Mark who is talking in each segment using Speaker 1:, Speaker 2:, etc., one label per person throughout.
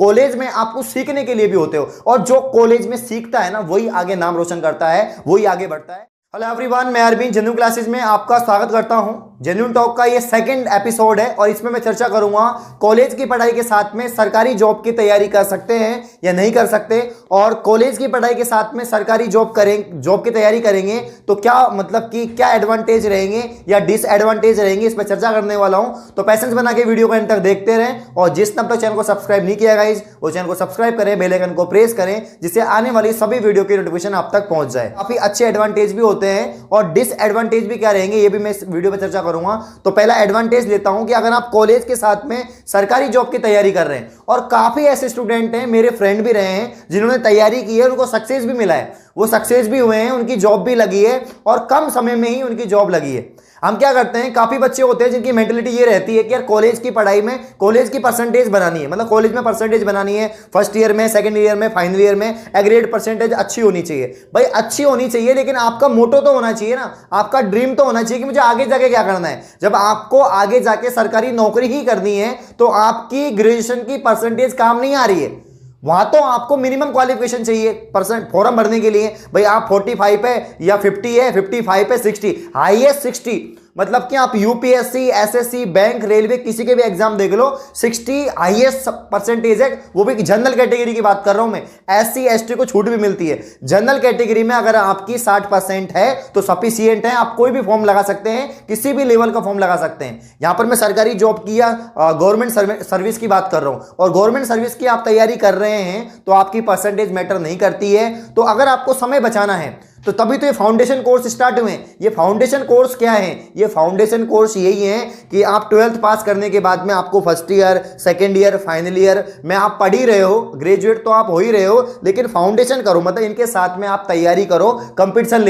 Speaker 1: College में आपको सीखने के लिए भी होते हो, और जो कॉलेज में सीखता है ना वही आगे नाम रोशन करता है, वही आगे बढ़ता है। हेलो एवरीवन, मैं अरविंद जेन्युइन क्लासेस में आपका स्वागत करता हूं। जेन्युइन टॉक का ये सेकंड एपिसोड है और इसमें मैं चर्चा करूंगा कॉलेज की पढ़ाई के साथ में सरकारी जॉब की तैयारी कर सकते हैं या नहीं कर सकते, और कॉलेज की पढ़ाई के साथ में सरकारी जॉब की तैयारी करेंगे तो क्या मतलब कि क्या एडवांटेज रहेंगे या डिसएडवांटेज रहेंगे, इस पर चर्चा करने वाला हूं। तो पैसेंस बना के वीडियो को एंड तक देखते रहें, और जिसने अब तक चैनल को सब्सक्राइब नहीं किया गाइस वो चैनल को सब्सक्राइब करें, बेल आइकन को प्रेस करें, जिससे आने वाली सभी वीडियो की नोटिफिकेशन आप तक पहुंच जाए। काफी अच्छे एडवांटेज भी होते हैं और डिसएडवांटेज भी क्या रहेंगे ये भी मैं इस वीडियो में चर्चा करूंगा। तो पहला एडवांटेज लेता हूं कि अगर आप कॉलेज के साथ में सरकारी जॉब की तैयारी कर रहे हैं, और काफी ऐसे स्टूडेंट हैं, मेरे फ्रेंड भी रहे हैं जिन्होंने तैयारी की है, उनको सक्सेस भी मिला है, वो सक्सेस भी हुए हैं, उनकी जॉब भी लगी है और कम समय में ही उनकी जॉब लगी है। हम क्या करते हैं, काफी बच्चे होते हैं जिनकी मेंटेलिटी ये रहती है कि यार कॉलेज की पढ़ाई में कॉलेज की परसेंटेज बनानी है, मतलब कॉलेज में परसेंटेज बनानी है, फर्स्ट ईयर में, सेकंड ईयर में, फाइनल ईयर में ग्रेड परसेंटेज अच्छी होनी चाहिए। भाई अच्छी होनी चाहिए, लेकिन आपका मोटो तो होना चाहिए ना, आपका ड्रीम तो होना चाहिए कि मुझे आगे जाके क्या करना है। जब आपको आगे जाके सरकारी नौकरी ही करनी है तो आपकी ग्रेजुएशन की परसेंटेज काम नहीं आ रही है, वहां तो आपको मिनिमम क्वालिफिकेशन चाहिए परसेंट फॉर्म भरने के लिए। भाई आप 45 है या 50 है, 55 है, 60, हाईएस्ट 60, मतलब कि आप यूपीएससी, एसएससी, बैंक, रेलवे किसी के भी एग्जाम देख लो, 60 हाईएस्ट परसेंटेज है। वो भी जनरल कैटेगरी की बात कर रहा हूं मैं, एससी एसटी को छूट भी मिलती है। जनरल कैटेगरी में अगर आपकी 60% है तो सफिशिएंट है, आप कोई भी फॉर्म लगा सकते हैं, किसी भी लेवल का फॉर्म लगा सकते हैं। यहां पर मैं सरकारी जॉब की या गवर्नमेंट सर्विस की बात कर रहा हूं, और गवर्नमेंट सर्विस की आप तैयारी कर रहे हैं तो आपकी परसेंटेज मैटर नहीं करती है। तो अगर आपको समय बचाना है तो तभी तो ये फाउंडेशन कोर्स स्टार्ट हुए। ये फाउंडेशन कोर्स क्या है? ये फाउंडेशन कोर्स यही है कि आप 12th पास करने के बाद में आपको first year, second year, final year में आप पढ़ ही रहे हो, ग्रेजुएट तो आप हो ही रहे हो, लेकिन फाउंडेशन करो, मतलब इनके साथ में आप तैयारी करो कंपटीशन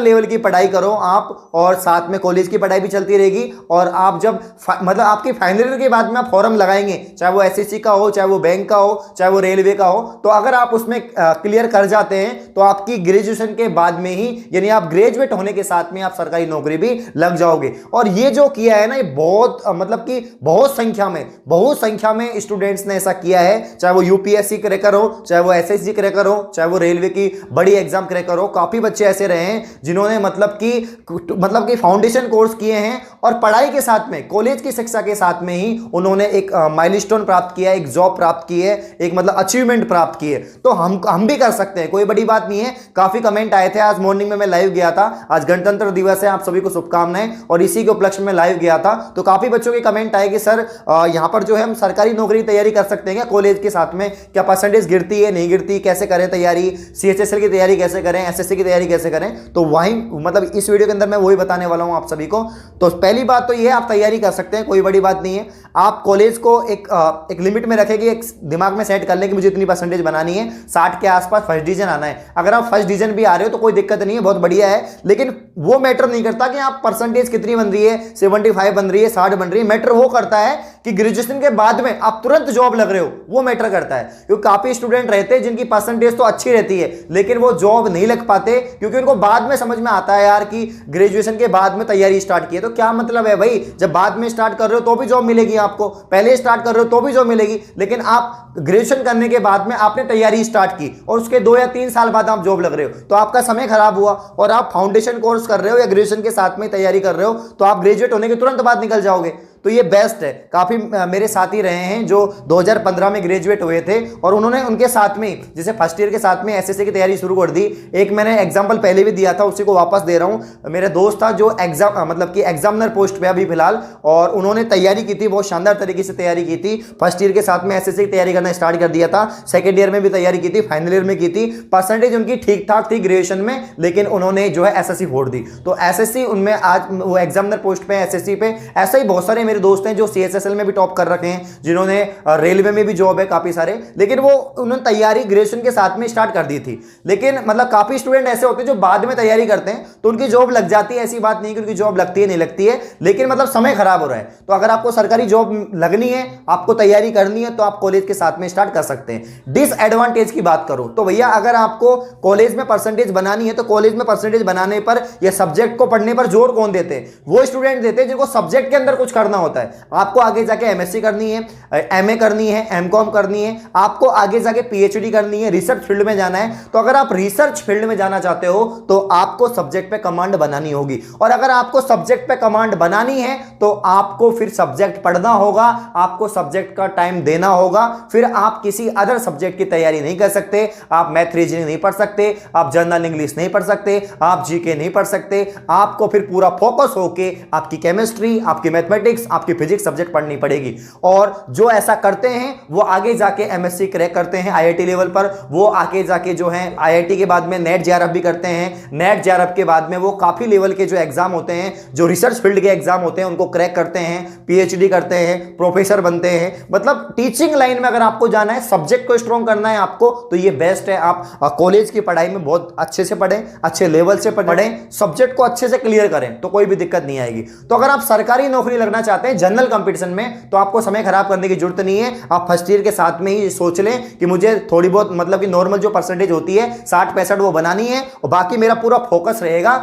Speaker 1: लेवल की पढ़ाई करो आप, और साथ में कॉलेज की पढ़ाई भी चलती रहेगी। और आप जब मतलब आपकी फाइनल ईयर के बाद में आप फॉर्म लगाएंगे, चाहे वो एसएससी का हो, चाहे वो बैंक का हो, चाहे वो रेलवे का हो, तो अगर आप उसमें क्लियर कर जाते हैं तो आपकी ग्रेजुएशन के बाद में ही, यानी आप ग्रेजुएट होने के साथ में आप सरकारी नौकरी भी लग जाओगे। और ये जो किया है ना, ये बहुत मतलब कि बहुत संख्या में स्टूडेंट्स ने ऐसा किया है, चाहे वो यूपीएससी क्रैकर हो, चाहे वो एसएससी क्रैकर हो, चाहे वो रेलवे की बड़ी एग्जाम क्रैकर हो। काफी बच्चे ऐसे रहे हैं जिन्होंने मतलब कि फाउंडेशन कोर्स किए हैं, और पढ़ाई के साथ में, कॉलेज की शिक्षा के साथ में ही उन्होंने एक माइलस्टोन प्राप्त किया, एक जॉब प्राप्त की है, एक मतलब अचीवमेंट प्राप्त की है। तो हम भी कर सकते हैं, कोई बड़ी बात नहीं है। काफी कमेंट आए थे, आज मॉर्निंग में मैं लाइव गया था, आज गणतंत्र दिवस है, आप सभी को शुभकामनाएं, और इसी के उपलक्ष्य में लाइव गया था। तो काफी बच्चों के कमेंट आए कि सर यहां पर जो है हम सरकारी नौकरी की तैयारी कर सकते हैं क्या कॉलेज के साथ में, क्या परसेंटेज गिरती है नहीं गिरती, कैसे करें तैयारी, सीएचएसएल की तैयारी कैसे करें, एसएससी की तैयारी कैसे करें। तो वही मतलब इस वीडियो के अंदर मैं वही बताने वाला हूं आप सभी को। तो पहली बात तो ये है, आप तैयारी कर सकते हैं, कोई बड़ी बात नहीं है। आप कॉलेज को एक लिमिट में रखेंगे, एक दिमाग में सेट कर लें कि मुझे इतनी परसेंटेज बनानी है, 60 के आसपास फर्स्ट डिवीजन आना है। अगर आप फर्स्ट डिवीजन भी आ रहे हो तो कोई दिक्कत नहीं है, बहुत बढ़िया है, लेकिन वो मैटर नहीं करता कि आप परसेंटेज कितनी बन रही है, 75 बन रही है, 60 बन रही है। मैटर वो करता है कि ग्रेजुएशन के बाद में आप तुरंत जॉब लग रहे हो, वो मैटर करता है। क्योंकि काफी स्टूडेंट रहते हैं जिनकी परसेंटेज तो अच्छी रहती है लेकिन वो जॉब नहीं लग पाते, क्योंकि उनको बाद में समझ में आता है यार कि ग्रेजुएशन के बाद में तैयारी स्टार्ट की है। तो क्या मतलब है भाई, जब बाद में स्टार्ट कर रहे हो तो भी जॉब मिलेगी आपको, पहले स्टार्ट कर रहे हो तो भी जॉब मिलेगी, लेकिन आप ग्रेजुएशन करने के बाद में आपने तैयारी स्टार्ट की और उसके 2 या 3 साल बाद आप जॉब लग रहे हो, तो आपका समय खराब हुआ। और आप फाउंडेशन कोर्स कर रहे हो या ग्रेजुएशन के साथ में तैयारी कर रहे हो तो आप ग्रेजुएट होने के तुरंत बाद निकल जाओगे। तो ये बेस्ट है। काफी मेरे साथी रहे हैं जो 2015 में ग्रेजुएट हुए थे और उन्होंने उनके साथ में जैसे फर्स्ट ईयर के साथ में एसएससी की तैयारी शुरू कर दी। एक मैंने एग्जांपल पहले भी दिया था, उसी को वापस दे रहा हूं। मेरे दोस्त था जो एग्जाम मतलब कि एग्जामिनर पोस्ट पे अभी फिलहाल, और उन्होंने तैयारी की थी, बहुत शानदार तरीके से तैयारी की थी। फर्स्ट ईयर के साथ में एसएससी की तैयारी करना स्टार्ट कर दिया था, सेकंड ईयर में भी तैयारी की थी, फाइनल ईयर में की थी। परसेंटेज उनकी ठीक ठाक थी ग्रेजुएशन में, लेकिन उन्होंने जो है एसएससी फोड़ दी। तो एसएससी उनमें आज वो एग्जामिनर पोस्ट पे एसएससी पे, ऐसे ही बहुत सारे मेरे दोस्त हैं जो सीएचएसएल में भी टॉप कर रखे हैं, जिन्होंने रेलवे में भी जॉब है काफी सारे, लेकिन वो उन्होंने तैयारी ग्रेजुएशन के साथ में स्टार्ट कर दी थी। लेकिन मतलब काफी स्टूडेंट ऐसे होते हैं जो बाद में तैयारी करते हैं तो उनकी जॉब लग जाती है। ऐसी बात नहीं कि उनकी जॉब लगती है नहीं लगती है, लेकिन मतलब समय खराब हो रहा है। तो अगर आपको सरकारी जॉब लगनी है, आपको तैयारी करनी है, तो आप कॉलेज के साथ में स्टार्ट कर सकते हैं। डिसएडवांटेज की बात करो तो भैया, अगर आपको कॉलेज में परसेंटेज बनानी है तो कॉलेज में परसेंटेज बनाने पर या सब्जेक्ट को पढ़ने पर जोर कौन देते हैं? वो स्टूडेंट देते हैं जिनको सब्जेक्ट के अंदर कुछ करना होता है। आपको आगे जाके एमएससी करनी है, एमए करनी है, एमकॉम करनी है, आपको आगे जाके पीएचडी करनी है, रिसर्च फील्ड में जाना है। तो अगर आप रिसर्च फील्ड में जाना चाहते हो तो आपको सब्जेक्ट पे कमांड बनानी होगी, और अगर आपको सब्जेक्ट पे कमांड बनानी है तो आपको फिर सब्जेक्ट पढ़ना होगा, आपको सब्जेक्ट का टाइम देना होगा। फिर आप किसी अदर सब्जेक्ट की तैयारी नहीं कर सकते, आप मैथ रीजनिंग नहीं पढ़ सकते, आप जनरल इंग्लिश नहीं पढ़ सकते, आप जीके नहीं पढ़ सकते। आपको फिर पूरा फोकस होके आपकी केमिस्ट्री, आपकी मैथमेटिक्स, आपकी फिजिक्स सब्जेक्ट पढ़नी पड़ेगी। और जो ऐसा करते हैं वो आगे जाके एमएससी क्रैक करते हैं आईआईटी लेवल पर, वो आगे जाके जो है आईआईटी के बाद में नेट जेआरएफ भी करते हैं, नेट जेआरएफ के बाद में वो काफी लेवल के जो एग्जाम होते हैं, जो रिसर्च फील्ड के एग्जाम होते हैं, उनको क्रैक करते हैं, पीएचडी करते हैं, प्रोफेसर बनते हैं। मतलब टीचिंग लाइन में अगर आपको जाना है, सब्जेक्ट को स्ट्रॉन्ग करना है आपको, तो ये बेस्ट है। आप कॉलेज की पढ़ाई में बहुत अच्छे से पढ़ें, अच्छे लेवल से पढ़ें, सब्जेक्ट को अच्छे से क्लियर करें, तो कोई भी दिक्कत नहीं आएगी। तो अगर आप सरकारी नौकरी लगना चाहते हैं जनरल कंपटीशन में, तो आपको समय खराब करने की जरूरत नहीं है। आप फर्स्ट ईयर के साथ में ही सोच लें कि मुझे थोड़ी बहुत मतलब कि नॉर्मल जो परसेंटेज होती है 60-65 वो बनानी है, और बाकी मेरा पूरा फोकस रहेगा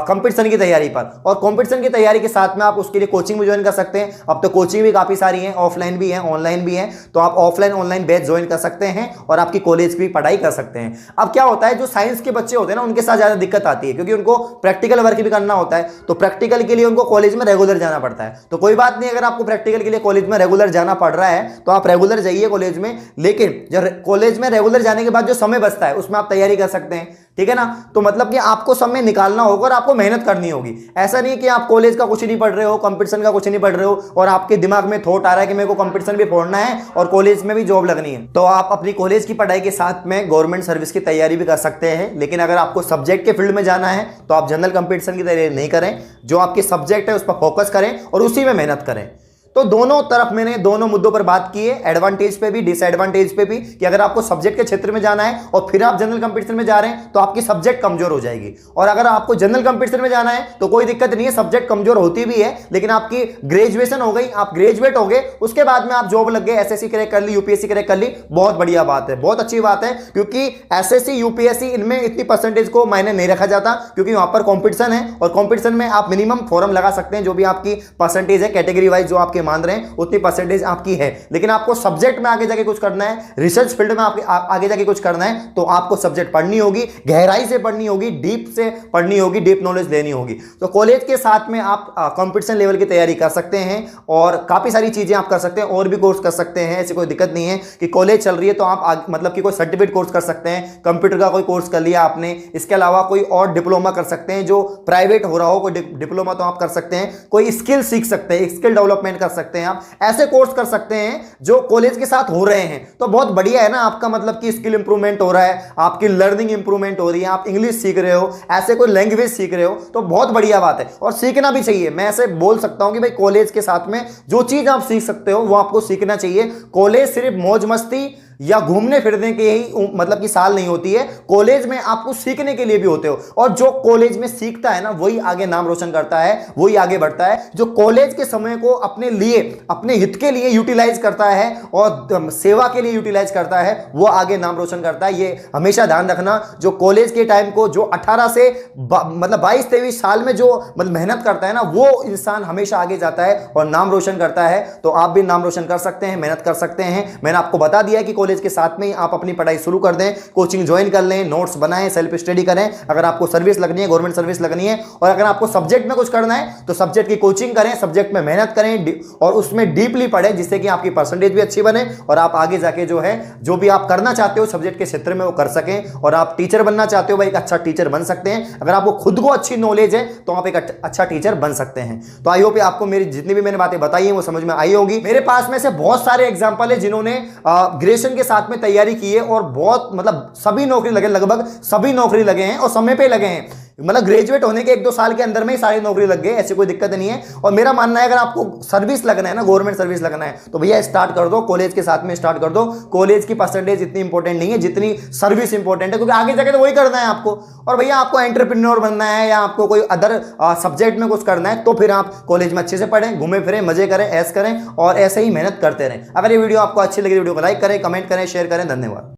Speaker 1: कंपटीशन की तैयारी पर। और कंपटीशन की तैयारी के साथ में आप उसके लिए कोचिंग भी ज्वाइन कर सकते हैं। अब तो कोचिंग भी काफी सारी है, ऑफलाइन भी है, ऑनलाइन भी है, तो आप ऑफलाइन ऑनलाइन बैच ज्वाइन कर सकते हैं और आपकी कॉलेज की पढ़ाई कर सकते हैं। अब क्या होता है, जो साइंस के बच्चे होते हैं ना, उनके साथ ज्यादा दिक्कत आती है, क्योंकि उनको प्रैक्टिकल वर्क भी करना होता है, तो प्रैक्टिकल के लिए उनको कॉलेज में रेगुलर जाना पड़ता है। तो कोई बात नहीं, अगर आपको प्रैक्टिकल के लिए कॉलेज में रेगुलर जाना पड़ रहा है तो आप रेगुलर जाइए कॉलेज में, लेकिन जब कॉलेज में रेगुलर जाने के बाद जो समय बचता है उसमें आप तैयारी कर सकते हैं, ठीक है ना। तो मतलब कि आपको समय निकालना होगा और आपको मेहनत करनी होगी। ऐसा नहीं कि आप कॉलेज का कुछ नहीं पढ़ रहे हो, कंपटीशन का कुछ नहीं पढ़ रहे हो, और आपके दिमाग में थॉट आ रहा है कि मेरे को कंपटीशन भी पढ़ना है और कॉलेज में भी जॉब लगनी है। तो आप अपनी कॉलेज की पढ़ाई के साथ में गवर्नमेंट सर्विस की तैयारी भी कर सकते हैं। लेकिन अगर आपको सब्जेक्ट के फील्ड में जाना है तो आप जनरल कंपटीशन की तैयारी नहीं करें, जो आपकी सब्जेक्ट है उस पर फोकस करें और उसी में मेहनत करें। तो दोनों तरफ मैंने दोनों मुद्दों पर बात की है, एडवांटेज पे भी डिसएडवांटेज पे भी, कि अगर आपको सब्जेक्ट के क्षेत्र में जाना है और फिर आप जनरल कंपटीशन में जा रहे हैं तो आपकी सब्जेक्ट कमजोर हो जाएगी, और अगर आपको जनरल कंपटीशन में जाना है तो कोई दिक्कत नहीं है, सब्जेक्ट कमजोर होती भी है, लेकिन आपकी ग्रेजुएशन हो गई, आप ग्रेजुएट हो गए, उसके बाद में आप जॉब लग गए, एसएससी क्रैक कर ली, यूपीएससी क्रैक कर ली, बहुत बढ़िया बात है, बहुत अच्छी बात है। क्योंकि एसएससी यूपीएससी इनमें इतनी परसेंटेज को मायने नहीं रखा जाता, क्योंकि वहां पर कॉम्पिटिशन है, और कॉम्पिटिशन में आप मिनिमम फॉर्म लगा सकते हैं, जो भी आपकी परसेंटेज है कैटेगरी वाइज जो आपके मान रहे हैं उतनी परसेंटेज आपकी है। लेकिन आपको सब्जेक्ट में आगे जाके कुछ करना है, रिसर्च फील्ड में आगे जाके कुछ करना है, तो आपको सब्जेक्ट पढ़नी होगी, गहराई से पढ़नी होगी, डीप से पढ़नी होगी, डीप नॉलेज लेनी होगी। तो कॉलेज के साथ में आप कंपटीशन लेवल की तैयारी कर सकते हैं और काफी सारी चीजें आप कर सकते हैं, और भी कोर्स कर सकते हैं, ऐसी कोई दिक्कत नहीं है कि कॉलेज चल रही है तो आप मतलब कि कोई सर्टिफिकेट कोर्स कर सकते हैं, कंप्यूटर का कोई कोर्स कर लिया आपने, इसके अलावा कोई और डिप्लोमा कर सकते हैं जो प्राइवेट हो रहा हो, कोई डिप्लोमा तो आप कर सकते हैं, कोई स्किल सीख सकते हैं, स्किल डेवलपमेंट कर सकते हैं, आप ऐसे कोर्स कर सकते हैं जो कॉलेज के साथ हो रहे हैं। तो बहुत बढ़िया है ना, आपका मतलब कि स्किल इंप्रूवमेंट हो रहा है, आपकी लर्निंग इंप्रूवमेंट हो रही है, आप इंग्लिश सीख रहे हो, ऐसे कोई लैंग्वेज सीख रहे हो, तो बहुत बढ़िया बात है, और सीखना भी चाहिए। मैं ऐसे बोल सकता हूं कि भाई कॉलेज के साथ में जो चीज आप सीख सकते हो वो आपको सीखना चाहिए। कॉलेज सिर्फ मौज मस्ती या घूमने फिरने के ही मतलब की साल नहीं होती है, कॉलेज में आपको सीखने के लिए भी होते हो, और जो कॉलेज में सीखता है ना वही आगे नाम रोशन करता है, वही आगे बढ़ता है। जो कॉलेज के समय को अपने लिए, अपने हित के लिए यूटिलाइज करता है और सेवा के लिए यूटिलाइज करता है, वो आगे नाम रोशन करता है। ये हमेशा ध्यान रखना, जो कॉलेज के टाइम को, जो 18 से मतलब 22-23 साल में जो मतलब मेहनत करता है ना, वो इंसान हमेशा आगे जाता है और नाम रोशन करता है। तो आप भी नाम रोशन कर सकते हैं, मेहनत कर सकते हैं। मैंने आपको बता दिया कि कॉलेज के साथ में ही आप अपनी पढ़ाई शुरू कर दें, कोचिंग ज्वाइन कर लें, नोट्स बनाएं, सेल्फ स्टडी करें। अगर आपको सर्विस लगनी है, गवर्नमेंट सर्विस लगनी है, और अगर आपको सब्जेक्ट में कुछ करना है तो सब्जेक्ट की कोचिंग करें, सब्जेक्ट में मेहनत करें और उसमें डीपली पढ़ें, जिससे कि आपकी परसेंटेज भी अच्छी बने और आप आगे जाके जो है जो भी आप करना चाहते हो सब्जेक्ट के क्षेत्र में वो कर सकें। और आप टीचर बनना चाहते हो भाई, एक अच्छा टीचर बन सकते हैं। अगर आपको खुद को अच्छी नॉलेज है तो आप एक अच्छा टीचर बन सकते हैं। तो आई होप आपको मेरी जितनी भी मैंने बातें बताई हैं वो समझ में आई होगी। मेरे पास में से बहुत सारे एग्जांपल है जिन्होंने ग्रेजुएशन के साथ में तैयारी की है और बहुत मतलब सभी नौकरी लगे, लगभग सभी नौकरी लगे हैं और समय पे लगे हैं। मतलब ग्रेजुएट होने के 1-2 साल के अंदर में ही सारी नौकरी लग गई, ऐसी कोई दिक्कत नहीं है। और मेरा मानना है अगर आपको सर्विस लगना है ना, गवर्नमेंट सर्विस लगना है, तो भैया स्टार्ट कर दो, कॉलेज के साथ में स्टार्ट कर दो। कॉलेज की परसेंटेज इतनी इंपॉर्टेंट नहीं है जितनी सर्विस इंपॉर्टेंट है, क्योंकि आगे जाके तो वही करना है आपको। और भैया आपको एंटरप्रेन्योर बनना है या आपको कोई अदर सब्जेक्ट में कुछ करना है, तो फिर आप कॉलेज में अच्छे से पढ़ें, घूमे फिरें, मजे करें, ऐश करें और ऐसे ही मेहनत करते रहें। अगर ये वीडियो आपको अच्छी लगी, वीडियो को लाइक करें, कमेंट करें, शेयर करें। धन्यवाद।